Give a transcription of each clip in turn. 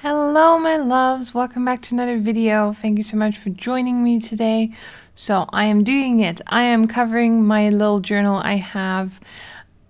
Hello my loves, welcome back to another video. Thank you so much for joining me today. So I am doing it. I am covering my little journal I have,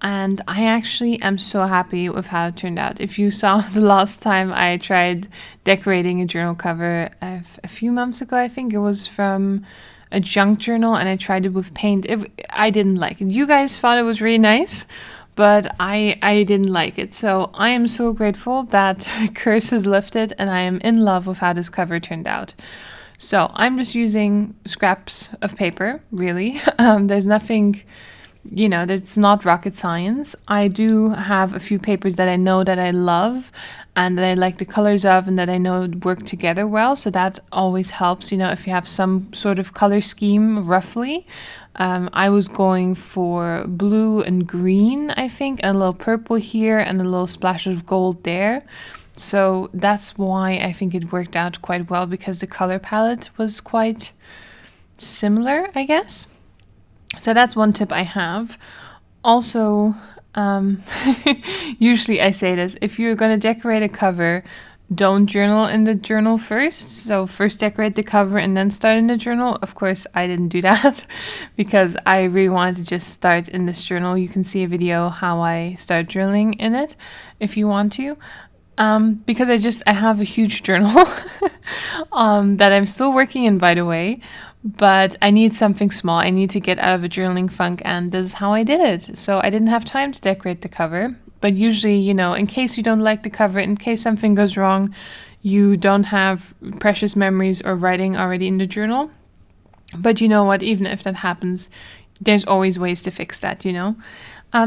and I actually am so happy with how it turned out. If you saw the last time I tried decorating a journal cover a few months ago, I think it was from a junk journal, and I tried it with paint. I didn't like it. You guys thought it was really nice, but I didn't like it. So I am so grateful that curse is lifted and I am in love with how this cover turned out. So I'm just using scraps of paper, really. There's nothing, that's not rocket science. I do have a few papers that I know that I love and that I like the colors of and that I know work together well. So that always helps, if you have some sort of color scheme roughly. I was going for blue and green, I think, and a little purple here and a little splash of gold there. So that's why I think it worked out quite well, because the color palette was quite similar, I guess. So that's one tip I have. Also, usually I say this, if you're going to decorate a cover, don't journal in the journal first. So first decorate the cover and then start in the journal. Of course, I didn't do that because I really wanted to just start in this journal. You can see a video how I start journaling in it if you want to. Because I have a huge journal that I'm still working in, by the way. But I need something small. I need to get out of a journaling funk, and this is how I did it. So I didn't have time to decorate the cover. But usually, in case you don't like the cover, in case something goes wrong, you don't have precious memories or writing already in the journal. But you know what? Even if that happens, there's always ways to fix that,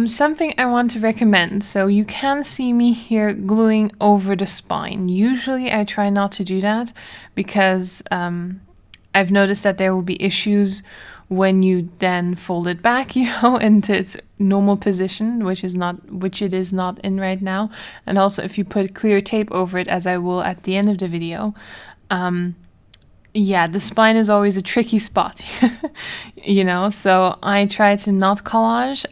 Something I want to recommend. So you can see me here gluing over the spine. Usually I try not to do that because I've noticed that there will be issues when you then fold it back, into its normal position, which it is not in right now. And also if you put clear tape over it, as I will at the end of the video, the spine is always a tricky spot, so I try to not collage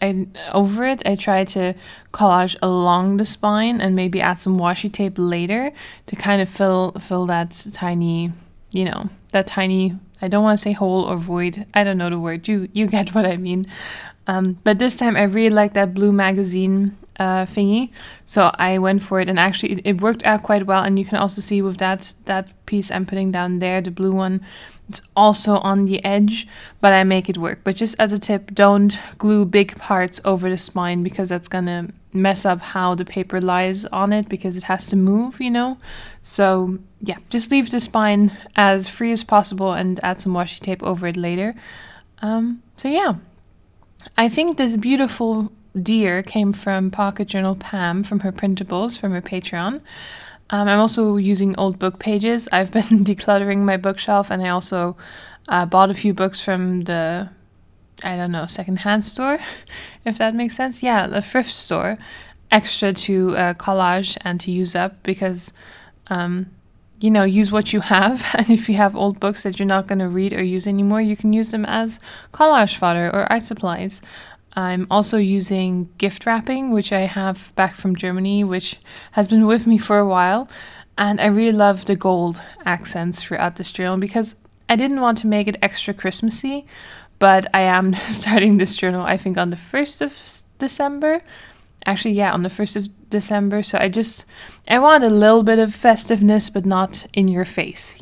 over it. I try to collage along the spine and maybe add some washi tape later to kind of fill that tiny, I don't want to say hole or void. I don't know the word. You get what I mean. But this time I really like that blue magazine thingy. So I went for it, and actually it worked out quite well. And you can also see with that piece I'm putting down there, the blue one, it's also on the edge, but I make it work. But just as a tip, don't glue big parts over the spine, because that's gonna mess up how the paper lies on it, because it has to move, So yeah, just leave the spine as free as possible and add some washi tape over it later. So yeah, I think this beautiful deer came from Pocket Journal Pam from her Printables, from her Patreon. I'm also using old book pages. I've been decluttering my bookshelf, and I also bought a few books from the, secondhand store, if that makes sense. Yeah, a thrift store, extra to collage and to use up, because, use what you have. And if you have old books that you're not going to read or use anymore, you can use them as collage fodder or art supplies. I'm also using gift wrapping, which I have back from Germany, which has been with me for a while. And I really love the gold accents throughout this journal, because I didn't want to make it extra Christmassy, but I am starting this journal, I think, on the 1st of December. Actually, yeah, on the 1st of December. So I want a little bit of festiveness, but not in your face,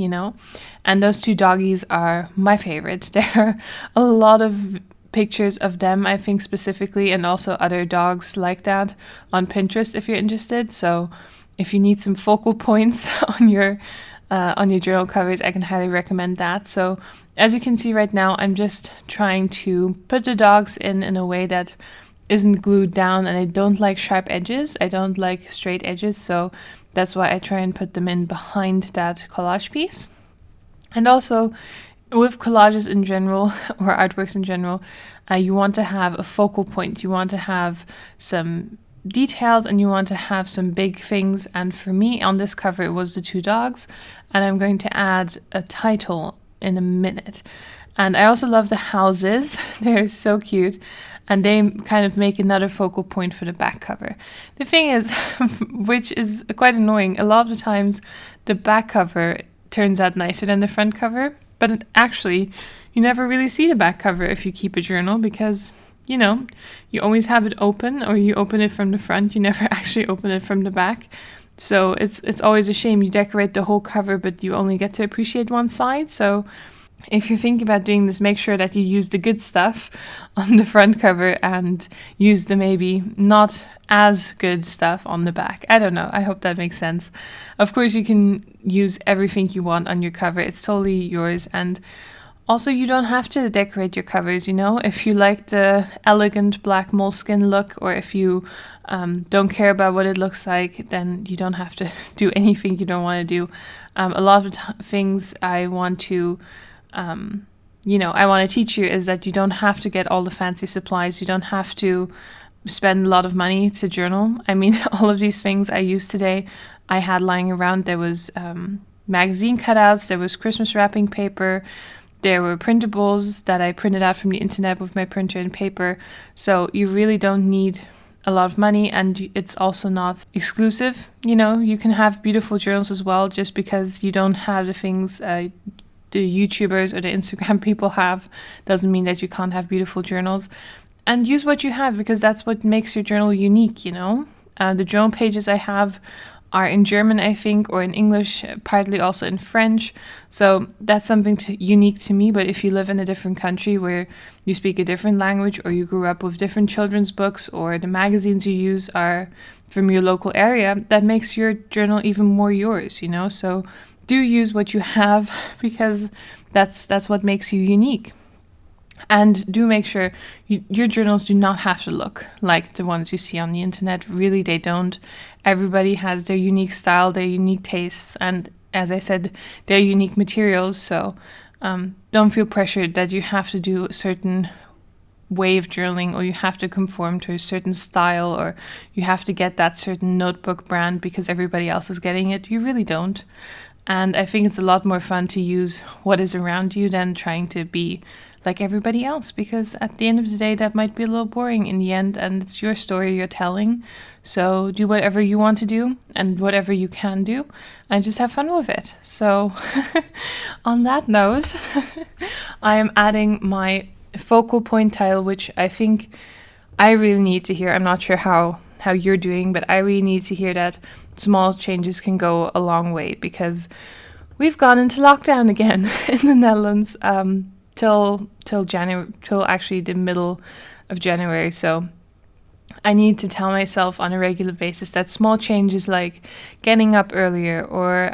And those two doggies are my favorite. There are a lot of pictures of them, I think, specifically, and also other dogs like that on Pinterest if you're interested. So if you need some focal points on your journal covers, I can highly recommend that. So as you can see right now, I'm just trying to put the dogs in a way that isn't glued down, and I don't like sharp edges. I don't like straight edges, so that's why I try and put them in behind that collage piece. And also, with collages in general, or artworks in general, you want to have a focal point. You want to have some details, and you want to have some big things. And for me, on this cover, it was the two dogs, and I'm going to add a title in a minute. And I also love the houses. They're so cute. and they kind of make another focal point for the back cover. The thing is, which is quite annoying, a lot of the times the back cover turns out nicer than the front cover, but actually you never really see the back cover if you keep a journal, because you know, you always have it open, or you open it from the front, you never actually open it from the back. So it's always a shame. You decorate the whole cover, but you only get to appreciate one side. So if you're thinking about doing this, make sure that you use the good stuff on the front cover and use the maybe not as good stuff on the back. I don't know. I hope that makes sense. Of course, you can use everything you want on your cover. It's totally yours. And also, you don't have to decorate your covers, you know. If you like the elegant black moleskin look, or if you don't care about what it looks like, then you don't have to do anything you don't want to do. A lot of things I want to I want to teach you is that you don't have to get all the fancy supplies. You don't have to spend a lot of money to journal. I mean, all of these things I used today, I had lying around. There was magazine cutouts, there was Christmas wrapping paper, there were printables that I printed out from the internet with my printer and paper. So you really don't need a lot of money, and it's also not exclusive. You know, you can have beautiful journals as well. Just because you don't have the things the YouTubers or the Instagram people have doesn't mean that you can't have beautiful journals. And use what you have, because that's what makes your journal unique, you know. The journal pages I have are in German, I think, or in English, partly also in French. So that's something unique to me. But if you live in a different country where you speak a different language, or you grew up with different children's books, or the magazines you use are from your local area, that makes your journal even more yours, you know. So do use what you have, because that's what makes you unique. And do make sure your journals do not have to look like the ones you see on the internet. Really, they don't. Everybody has their unique style, their unique tastes, and as I said, their unique materials. So don't feel pressured that you have to do a certain way of journaling, or you have to conform to a certain style, or you have to get that certain notebook brand because everybody else is getting it. You really don't. And I think it's a lot more fun to use what is around you than trying to be like everybody else, because at the end of the day, that might be a little boring in the end, and it's your story you're telling. So do whatever you want to do and whatever you can do, and just have fun with it. So on that note, I am adding my focal point title, which I think I really need to hear. I'm not sure how you're doing, but I really need to hear that small changes can go a long way, because we've gone into lockdown again in the Netherlands till January, till actually the middle of January. So I need to tell myself on a regular basis that small changes like getting up earlier, or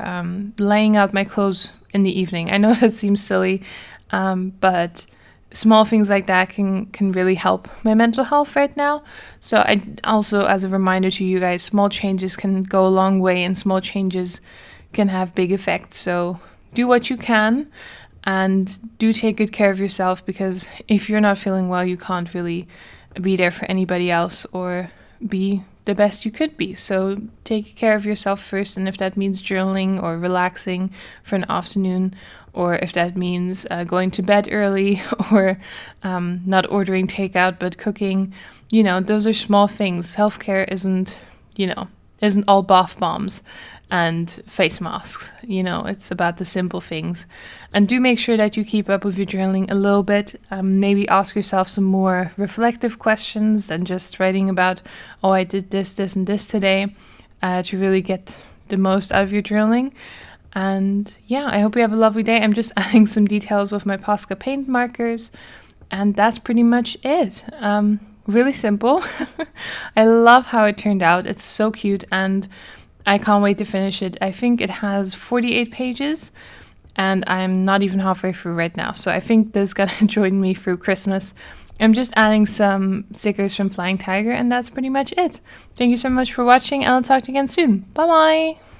laying out my clothes in the evening. I know that seems silly, but small things like that can really help my mental health right now. So I also, as a reminder to you guys, small changes can go a long way, and small changes can have big effects. So do what you can, and do take good care of yourself, because if you're not feeling well, you can't really be there for anybody else or be the best you could be. So take care of yourself first, and if that means journaling or relaxing for an afternoon, or if that means going to bed early, or not ordering takeout but cooking, you know, those are small things. Self-care isn't all bath bombs and face masks. You know, it's about the simple things. And do make sure that you keep up with your journaling a little bit. Maybe ask yourself some more reflective questions than just writing about, oh, I did this, and this today, to really get the most out of your journaling. And yeah, I hope you have a lovely day. I'm just adding some details with my Posca paint markers, and that's pretty much it. Really simple. I love how it turned out. It's so cute, and I can't wait to finish it. I think it has 48 pages, and I'm not even halfway through right now. So I think this is gonna join me through Christmas. I'm just adding some stickers from Flying Tiger, and that's pretty much it. Thank you so much for watching, and I'll talk to you again soon. Bye bye!